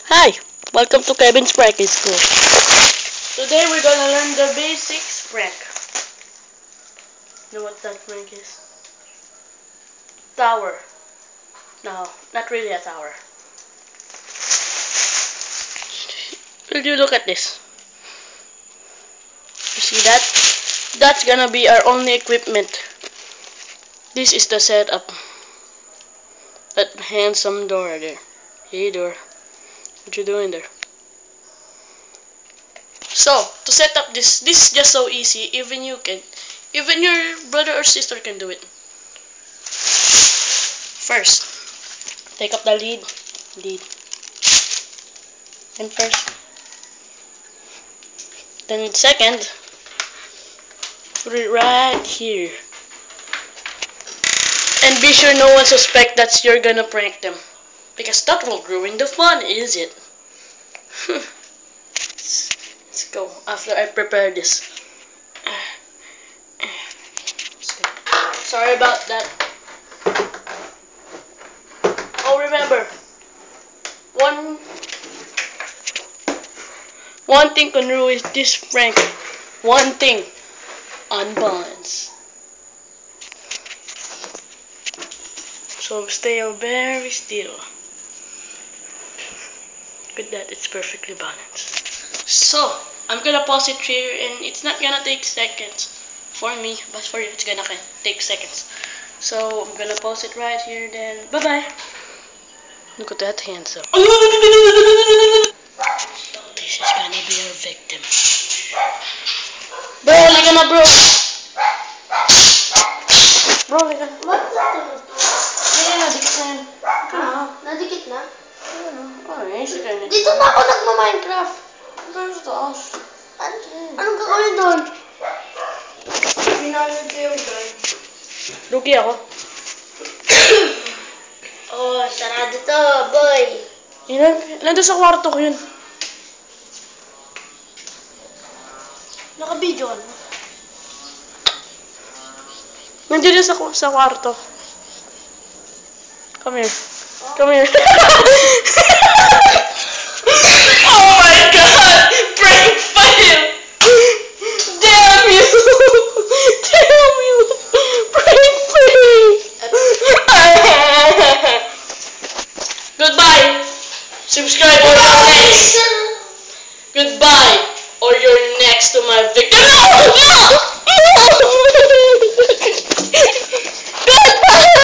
Hi, welcome to Kevin's Pranking School. Today we're gonna learn the basics prank. You know what that prank is? Tower. No, not really a tower. Will you look at this? You see that? That's gonna be our only equipment. This is the setup. That handsome door there. Hey door. What you doing there? So, to set up this is just so easy, even your brother or sister can do it. First, take up the lead, and first. Then second, put it right here. And be sure no one suspect that you're gonna prank them. Because that will ruin the fun, is it? Let's go after I prepare this. Sorry about that. Oh, remember, one thing can ruin this prank. One thing, unbalance. So stay very still. With that, it's perfectly balanced. So, I'm gonna pause it here, and it's not gonna take seconds for me, but for you, it's gonna take seconds. So, I'm gonna pause it right here, then bye-bye. Look at that hands up. This is gonna be our victim. Bro, like na bro! Bro, like na. Ayan, nadikit na yan. Nadikit na? Ay, sige na. Dito na ako nagma-Minecraft. Pero sa taas. Anong gagawin doon? Pinalad ko yung gun. Lugi ako. Oh, sarado to, boy. Nandun sa kwarto ko yun. Naka-video ka na? Nandiyan sa kwarto. Come here. Come here.